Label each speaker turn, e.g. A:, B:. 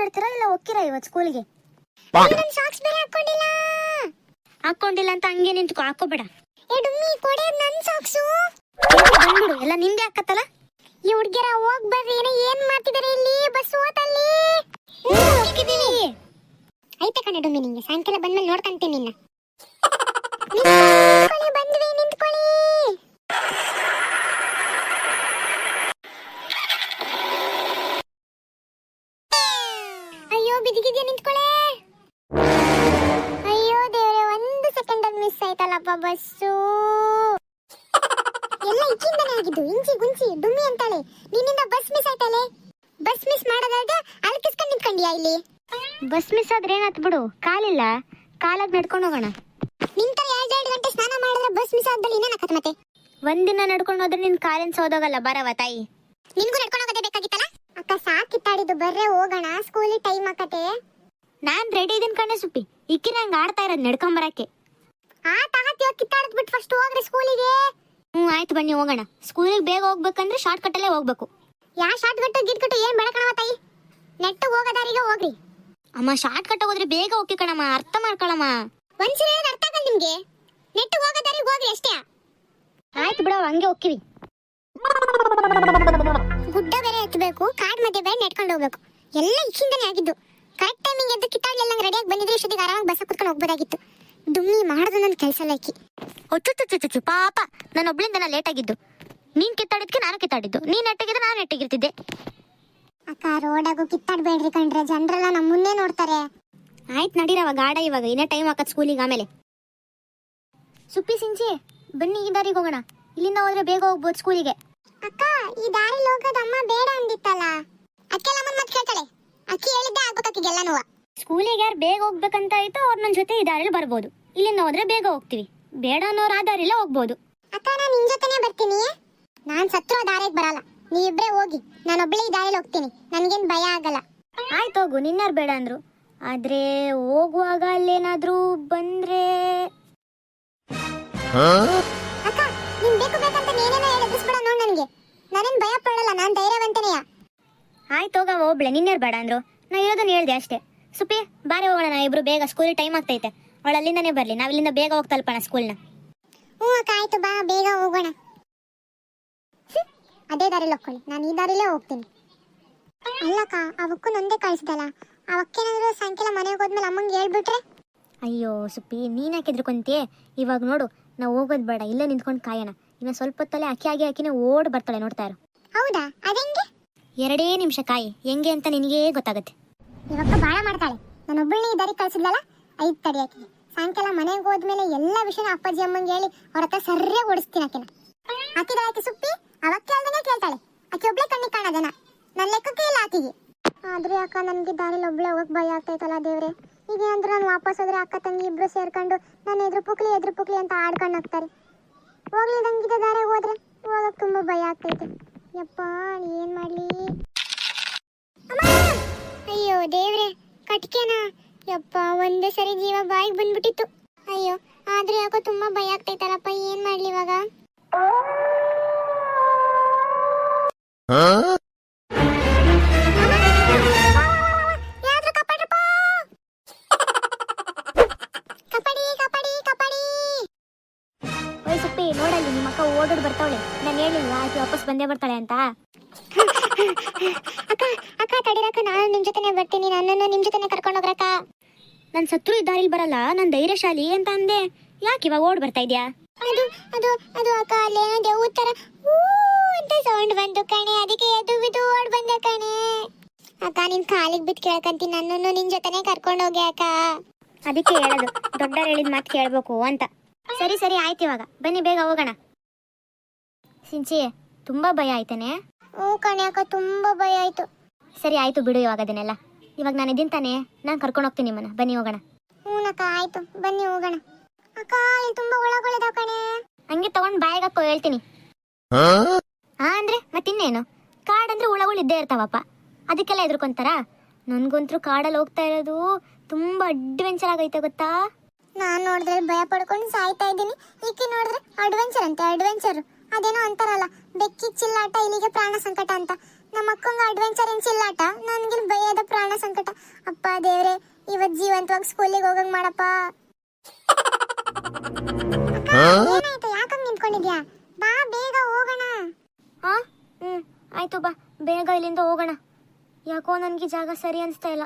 A: ಇರ್ತೀರಾ ಇಲ್ಲ ಹೋಗ್ತೀರಾ ಇವತ್ತು ಸ್ಕೂಲ್ಗೆ?
B: ಸಾಕ್ಸ್ ಬೇರೆ ಹಾಕೊಂಡಿಲ್ಲ.
A: ಹಾಕೊಂಡಿಲ್ಲ ಅಂತ ಹಂಗೆ ನಿಂತ್ಕೊ, ಹಾಕೋಬೇಡ.
B: ಏ ಡುಮ್ಮಿ ಕೊಡೆ ನನ್ ಸಾಕ್ಸು.
A: ಬಂದ್ಬಿಡು, ಎಲ್ಲ ನಿಂದೆ ಹಾಕತ್ತಲ್ಲ.
B: ಈ ಹುಡ್ಗಿರ ಹೋಗ್ ಬರ್ರಿ, ಏನ್ ಮಾಡ್ತಿದಾರೆ ಇಲ್ಲಿ? ಬಸ್ ಹೋತಲ್ಲಿ. ಆಯ್ತಾ ಕಣೆ ಡುಮ್ಮಿ, ನಿಂಗೆ ಸಾಯಂಕಾಲ ಬಂದ್ಮೇಲೆ ನೋಡ್ಕಂತೀನಿ ನಿನ್ನ. ಬಂದ್ವಿ, ನಿಂತ್ಕೊಳ್ಳಿ. ಅಯ್ಯೋ ಬಿದಿಗಿದ್ಯಾ, ನಿಂತ್ಕೊಳ್ಳೆ. ಅಯ್ಯೋ ದೇವ್ರೆ, ಒಂದು ಸೆಕೆಂಡ್ ಅಲ್ಲಿ ಮಿಸ್ ಆಯ್ತಲ್ಲಪ್ಪ ಬಸ್ಸು. ಎಲ್ಲ ಇಕ್ಕಿಂದನೇ ಆಗಿದ್ದು, ಇಂಚಿ ಗುಂಚಿ ಡುಮ್ಮಿ ಅಂತಾಳೆ. ನಿನ್ನಿಂದ ಬಸ್ ಮಿಸ್ ಆಯ್ತಲೆ. ಬಸ್ ಮಿಸ್ ಮಾಡೋದಾದ್ರೆ ಅಲ್ಕಿಸ್ಕೊಂಡು ನಿಂತ್ಕೊಂಡಿಯಾ ಇಲ್ಲಿ?
A: ಬಸ್ ಮಿಸ್ ಆದ್ರೆ ಏನಾತ್ ಬಿಡು, ಕಾಲಿಲ್ಲ, ಕಾಲಾಗ್ ನಡ್ಕೊಂಡು ಹೋಗೋಣ.
B: ನಿಂತ 2 ಗಂಟೆ ಸ್ನಾನ ಮಾಡಿದ್ರೆ ಬಸ್ ಮಿಸ್ ಆದ್ದಲ್ಲಿ ಇನ್ನೇನಾಕತ್ ಮತ್ತೆ?
A: ಒಂದಿನ ನಡ್ಕೊಂಡು ಹೋದ್ರೆ ನಿನ್ ಕಾಲಿನ ಸೋದೋಗಲ್ಲ. ಬರವ ತಾಯಿ,
B: ನಿನ್ಗೂ ನಡ್ಕೊಂಡು ಹೋಗೋದೇ ಬೇಕಾಗಿತ್ತಲ್ಲ. ಅಕ್ಕ ಸಾಕಿತ್ತಾಡಿದ್ದು, ಬರ್ರೆ ಹೋಗೋಣ, ಸ್ಕೂಲಿ ಟೈಮ್ ಆಕತೆ.
A: ನಾನ್ ರೆಡಿ ಇದೀನಿ ಕಣೆ ಸುಪ್ಪಿ, ಇಕ್ಕಿ ನಂಗೆ ಆಡ್ತಾ ಇರೋದು ನಡ್ಕೊಂಬರಕ್ಕೆ.
B: ಆಟ ಹತ್ತಿ ಹೋಗಿ ಕಿತ್ತಾಡದ್ ಬಿಟ್ಟು ಫಸ್ಟ್ ಹೋಗ್ರಿ ಸ್ಕೂಲಿಗೆ.
A: ಆಯ್ತು ಬನ್ನಿ ಹೋಗೋಣ. ಸ್ಕೂಲಿಗೆ ಬೇಗ ಹೋಗ್ಬೇಕಂದ್ರೆ ಶಾರ್ಟ್ ಕಟ್ ಅಲ್ಲೇ ಹೋಗ್ಬೇಕು.
B: ಯಾ ಶಾರ್ಟ್ ಕಟ್ಟು ಗಿಟ್ಕಟ್ಟು ಏನ್ ಬೇಡ ಕಣವ ತಾಯಿ, ನೆಟ್ಟು ಹೋಗೋದಾರಿಗೆ ಹೋಗ್ರಿ.
A: ಅಮ್ಮ ಶಾರ್ಟ್ ಕಟ್ ಹೋದ್ರೆ ಬೇಗ ಹೋಗಿ ಕಣಮ್ಮ, ಅರ್ಥ ಮಾಡ್ಕೊಳಮ್ಮ.
B: ಒಂದ್ಸರಿ ಹೇಳಿದ್ರೆ ಅರ್ಥ ಆಗಲ್ಲ ನಿಮ್ಗೆ. ನೆಟ್ಟು ಹೋಗೋದಾರಿಗೆ ಹೋಗ್ರಿ ಅಷ್ಟೇ.
A: ಆಯ್ತು ಬಿಡವ, ಹಂಗೆ ಹೋಗ್ತೀವಿ.
B: ಗುಡ್ಡ ಬೇರೆ ಎತ್ತಬೇಕು, ಕಾಡ್ ಮಧ್ಯೆ ಬೇರೆ ನೆಟ್ಕೊಂಡು ಹೋಗ್ಬೇಕು. ಎಲ್ಲ ಇಚ್ಚಿಂದನೇ ಆಗಿದ್ದು. ಕರೆಕ್ಟ್ ಟೈಮಿಂಗ್ ಎದ್ದು ಕಿತ್ತಾಡ್ಲೆಲ್ಲ ರೆಡಿಯಾಗಿ ಬಂದಿದ್ರೆ ಇಷ್ಟೊತ್ತಿಗೆ ಆರಾಮಾಗಿ ಬಸ್ ಕುತ್ಕೊಂಡು ಹೋಗ್ಬೋದಾಗಿತ್ತು. ಡುಮ್ಮಿ ಮಾಡೋದು ನನ್ನ ಕೆಲಸ ಅಲ್ಲ ಆಕಿ.
A: ಒಚ್ಚು ಪಾಪ, ನಾನು ಒಬ್ಳಿಂದ ಲೇಟ್ ಆಗಿದ್ದು. ನೀನ್ ಕಿತ್ತಾಡಿದ್ಕೆ ನಾನು ಕಿತ್ತಾಡಿದ್ದು, ನೀನ್ ನೆಟ್ಟಿಗಿದ್ರೆ ನಾನು ನೆಟ್ಟಿಗಿರ್ತಿದ್ದೆ.
B: ಅಕ್ಕ ರೋಡಾಗೂ ಕಿತ್ತಾಡ್ಬೇಡ್ರಿ ಕಂಡ್ರೆ, ಜನರೆಲ್ಲ ನಮ್ಮ ಮುನ್ನೇ ನೋಡ್ತಾರೆ.
A: ಆಯ್ತು ನಡೀರವ ಗಾಡ, ಇವಾಗ ಇನ್ನೇ ಟೈಮ್ ಹಾಕತ್ ಸ್ಕೂಲಿಗೆ. ಆಮೇಲೆ ಸುಪ್ಪಿ ಸಿಂಚಿ ಬನ್ನಿ, ಈ ದಾರಿಗೆ ಹೋಗೋಣ. ಇಲ್ಲಿಂದ ಹೋದ್ರೆ ಬೇಗ ಹೋಗ್ಬೋದು ಸ್ಕೂಲಿಗೆ.
B: ಅಕ್ಕ ಈ ದಾರಿಲಿ ಹೋಗೋದು ಅಮ್ಮ ಬೇಡ ಅಂದಿತ್ತಲ್ಲ, ಅಕ್ಕೆಲ್ಲ ಮತ್ತೆ ಕೇಳ್ತಾಳೆ. ಅಕ್ಕಿ ಹೇಳಿದ್ದೆ ಆಗ್ಬೇಕಾಕಿಗೆಲ್ಲನೂ.
A: ಸ್ಕೂಲಿಗೆ ಯಾರು ಬೇಗ ಹೋಗ್ಬೇಕಂತ ಆಯ್ತು ಅವ್ರ ನನ್ನ ಜೊತೆ ಈ ದಾರಿಲಿ ಬರ್ಬೋದು. ಇಲ್ಲಿಂದ ಹೋದ್ರೆ ಬೇಗ ಹೋಗ್ತೀವಿ, ಬೇಡ ಅನ್ನೋರು ಆ ದಾರಿಲ್ಲ ಹೋಗ್ಬೋದು.
B: ಅಕ್ಕ ನಾನು ನಿನ್ ಜೊತೆನೆ ಬರ್ತೀನಿ. ನಾನ್ ಸತ್ರು ಆ ದಾರಿಗೆ ಬರಲ್ಲ, ನೀವಿಬ್ರೇ ಹೋಗಿ, ನಾನೊಬ್ಳೆ ಈ ದಾರಿಲಿ ಹೋಗ್ತೀನಿ, ನನ್ಗೇನ್ ಭಯ ಆಗಲ್ಲ.
A: ಆಯ್ತು ಹೋಗು, ನಿನ್ನಾರು ಬೇಡ ಅಂದ್ರು. ಆದ್ರೆ ಹೋಗುವಾಗ ಅಲ್ಲೇನಾದ್ರೂ ಬಂದ್ರೆ
B: ಅಕ್ಕ ನೀನ್ ಬೇಕು ಬೇಕಂತ ನೀನೇನೋ ಎದುರಿಸ್ಬೇಡ ನೋಡ್ ನನಗೆ. ನಾನೇನ್ ಭಯ ಪಡಲ್ಲ, ನಾನ್ ಧೈರ್ಯವಂತನೆಯ.
A: ಆಯ್ತು ಹೋಗ ಹೋಗ್ಲೆ, ನಿನ್ನೇರು ಬೇಡ ಅಂದ್ರು. ನಾ ಇರೋದನ್ನ ಹೇಳ್ದೆ ಅಷ್ಟೇ. ಸುಪ್ಪಿ ಬಾರಿ ಹೋಗೋಣ, ನಾ ಇಬ್ರು ಬೇಗ, ಸ್ಕೂಲಿಗೆ ಟೈಮ್ ಆಗ್ತೈತೆ. ಅವಳು ಅಲ್ಲಿಂದನೇ ಬರ್ಲಿ, ನಾವ್ ಇಲ್ಲಿಂದ ಬೇಗ ಹೋಗಿ ತಲುಪೋಣ ಸ್ಕೂಲ್ನ.
B: ಅಕ್ಕ ಆಯ್ತು ಬಾ, ಬೇಗ ಹೋಗೋಣ. ಅದೇ ದಾರಿಲಿ ಹೋಗ್ಕೊಳ್ಳಿ, ನಾನು ಈ ದಾರಿಲೇ ಹೋಗ್ತೀನಿ. ಅಲ್ಲಕ್ಕ ಅವಕ್ಕೂ ನಂದೇ ಕಳಿಸ್ದಲ್ಲ, ಅವಕ್ಕೇನಾದ್ರು ಸಾಯಂಕಾಲ ಮನೆಗೆ ಹೋದ್ಮೇಲೆ ಅಮ್ಮಂಗೆ ಹೇಳ್ಬಿಟ್ರೆ?
A: ಅಯ್ಯೋ ಸುಪ್ಪಿ, ನೀನ್ ಯಾಕೆ ಹೆದ್ರುಕೊಂತೀಯ? ಇವಾಗ ನೋಡು, ನಾವು ಹೋಗೋದು ಬೇಡ, ಇಲ್ಲೇ ನಿಂತ್ಕೊಂಡು ಕಾಯೋಣ. ಇನ್ನು ಸ್ವಲ್ಪ ಹೊತ್ತಲ್ಲೇ ಅಕ್ಕಿನೇ ಓಡ್ ಬರ್ತಾಳೆ, ನೋಡ್ತಾ ಇರು.
B: ಹೌದಾ, ಅದೆಂಗೆ?
A: 2 ನಿಮಿಷ ಕಾಯಿ, ಹೆಂಗೆ ಅಂತ ನಿನಗೇ ಗೊತ್ತಾಗುತ್ತೆ.
B: ಇವಕ್ಕ ಬಾಳ ಮಾಡ್ತಾಳೆ. ನಾನೊಬ್ಬಳನ್ನ ಈ ದಾರಿ ಕಳ್ಸಿದ್ಲಲ್ಲ, ಐದು ತಡಿಯಾಕಿ. ಸಾಯಂಕಾಲ ಮನೆಗೆ ಹೋದ್ಮೇಲೆ ಎಲ್ಲ ವಿಷಯನ ಅಪ್ಪಾಜಿ ಅಮ್ಮಂಗೆ ಹೇಳಿ ಅವ್ರ ಹತ್ರ ಸರಿಯಾಗಿ ಓಡಿಸ್ತೀನಿ ಆಕಿನ. ಆಕಿ ಸುಪ್ಪಿ ಅವಕ್ಕೆ ಹೇಳ್ದಂಗೆ ಕೇಳ್ತಾಳೆ. ಆಕಿ ಒಬ್ಳೆ ಕಣ್ಣಿಗೆ ಕಾಣೋದನ, ನನ್ನ ಲೆಕ್ಕಕ್ಕೆ ಇಲ್ಲ ಆಕಿಗೆ. ಆದ್ರೆ ಅಕ್ಕ ನನಗೆ ದಾರಿಲಿ ಒಬ್ಳೆ ಹೋಗಕ್ ಭಯ ಆಗ್ತೈತಲ್ಲ ದೇವ್ರೆ. ಈಗ ಅಂದ್ರೆ ನಾನು ವಾಪಸ್ ಹೋದ್ರೆ ಅಕ್ಕ ತಂಗಿ ಇಬ್ರು ಸೇರ್ಕೊಂಡು ನನ್ನ ಎದುರು ಪುಕ್ಲಿ ಅಂತ ಆಡ್ಕೊಂಡು ಹೋಗ್ತಾರೆ. ಹೋಗ್ಲಿದಂಗಿದೆ ದಾರಿಗೆ ಹೋದ್ರೆ ಹೋಗಕ್ ತುಂಬಾ ಭಯ ಆಗ್ತೈತೆ. ಯಪ್ಪ ಏನ್ ಮಾಡ್ಲಿ? ಅಯ್ಯೋ ದೇವ್ರೆ, ಕಟ್ಕೆನಾ? ಯಪ್ಪ ಒಂದೇ ಸರಿ ಜೀವ ಬಾಯಿಗೆ ಬಂದ್ಬಿಟ್ಟಿತ್ತು. ಅಯ್ಯೋ, ಆದ್ರೆ ಯಾಕೋ ತುಂಬಾ ಭಯ ಆಗ್ತೈತಲ್ಲಪ್ಪ, ಏನ್ ಮಾಡ್ಲಿ ಇವಾಗ?
A: ಸುಪ್ಪಿ ನೋಡಲ್ಲಿ, ನಿಮ್ಮ ಅಕ್ಕ ಓಡೋಡ್ ಬರ್ತಾವಳೆ. ನಾನು ಹೇಳಿಲ್ವಾ ಆಕೆ ವಾಪಸ್ ಬಂದೇ ಬರ್ತಾಳೆ ಅಂತ?
B: ಅಕ್ಕ ತಡಿರಕ್ಕ, ನಾನು ನಿಮ್ ಜೊತೆನೆ ಬರ್ತೀನಿ, ನನ್ನನ್ನು ನಿಮ್ ಜೊತೆನೆ ಕರ್ಕೊಂಡು ಹೋಗ್ರಕ್ಕ.
A: ನನ್ ಸತ್ರು ಈ ದಾರಿಲಿ ಬರಲ್ಲ, ನನ್ ಧೈರ್ಯಶಾಲಿ ಅಂತ ಅಂದೆ. ಯಾಕೆ ಇವಾಗ ಓಡ್ ಬರ್ತಾ ಇದ್ಯಾ?
B: ಅದು ಅಕ್ಕ, ಅಲ್ಲೇನೋ ದೇವ್ ತರ ಅಂತ ಸೌಂಡ್ ಬಂತು ಕಣೆ, ಅದಕ್ಕೆ ಎದ್ದು ಬಿದ್ದು ಓಡ್ ಬಂದೆ ಕಣೆ. ಅಕ್ಕ ನಿನ್ ಕಾಲಿಗೆ ಬಿದ್ದು ಕೇಳ್ಕಂತೀನಿ, ನನ್ನನ್ನು ನಿನ್ ಜೊತೆನೆ ಕರ್ಕೊಂಡು ಹೋಗಿ ಅಕ್ಕ.
A: ಅದಕ್ಕೆ ಹೇಳೋದು, ದೊಡ್ಡವ್ರು ಹೇಳಿದ ಮಾತು ಕೇಳ್ಬೇಕು ಅಂತ. ಸರಿ ಆಯ್ತು, ಇವಾಗ ಬನ್ನಿ ಬೇಗ ಹೋಗೋಣ. ಸಿಂಚಿ ತುಂಬಾ ಭಯ ಆಯ್ತಾನೆ?
B: ಕಣೆ ಅಕ್ಕ, ತುಂಬಾ ಭಯ ಆಯ್ತು.
A: ಸರಿ ಆಯ್ತು ಬಿಡು ಇವಾಗ ಅದನ್ನೆಲ್ಲ. ಇವಾಗ ನಾನು ಇದೀನಿ ತಾನೆ, ನಾನು ಕರ್ಕೊಂಡು ಹೋಗ್ತೀನಿ ನಿಮ್ಮನ್ನ. ಬನ್ನಿ ಹೋಗೋಣ.
B: ಅಕ್ಕ ಆಯ್ತು, ಬನ್ನಿ ಹೋಗೋಣ. ಅಕ್ಕ ಇಲ್ಲಿ ತುಂಬಾ ಒಳಗೊಳದಾವ ಕಣೆ.
A: ಹಂಗೆ ತಗೊಂಡ್ ಬಾಯಿಗೆ ಹಾಕೋ ಹೇಳ್ತೀನಿ. ಅಂದ್ರೆ ಮತ್ತಿನ್ನೇನು, ಕಾಡಂದ್ರೆ ಹುಳಗಳು ಇದ್ದೇ ಇರ್ತಾವಪ್ಪ, ಅದಕ್ಕೆಲ್ಲ ಎದ್ರುಕೊಂತಾರ? ನನ್ಗಂತೂ ಕಾಡಲ್ಲಿ ಹೋಗ್ತಾ ಇರೋದು ತುಂಬಾ ಅಡ್ವೆಂಚರ್ ಆಗೈತೆ ಗೊತ್ತಾ?
B: ನಾನ್ ನೋಡಿದ್ರೆ ಭಯ ಪಡ್ಕೊಂಡು ಸಾಯ್ತಾ ಇದ್ದೀನಿ, ಈಕಿ ನೋಡಿದ್ರೆ ಅಡ್ವೆಂಚರ್ ಅಂತೆ. ಅಡ್ವೆಂಚರ್ ಅದೇನೋ ಅಂತಾರಲ್ಲ, ಬೆಕ್ಕಿ ಚಿಲ್ಲಾಟ ಇಲ್ಲಿಗೆ ಪ್ರಾಣ ಸಂಕಟ ಅಂತ. ನಮ್ಮ ಅಕ್ಕಂಗ ಅಡ್ವೆಂಚರ್ ಏನ್ ಚಿಲ್ಲಾಟ, ನನ್ಗೆ ಭಯದ ಪ್ರಾಣ ಸಂಕಟ. ದೇವ್ರೆ, ಇವತ್ ಜೀವಂತವಾಗಿ ಸ್ಕೂಲಿಗೆ ಹೋಗಂಗ್ ಮಾಡಪ್ಪ. ಏನಾಯ್ತು, ಯಾಕಂಗ್ ನಿಂತ್ಕೊಂಡಿದ್ಯಾ? ಬಾ ಬೇಗ ಹೋಗೋಣ.
A: ಹಾ ಆಯ್ತು ಬಾ, ಬೇಗ ಇಲ್ಲಿಂದ ಹೋಗೋಣ. ಯಾಕೋ ನನಗೆ ಜಾಗ ಸರಿ ಅನಿಸ್ತಾ ಇಲ್ಲ.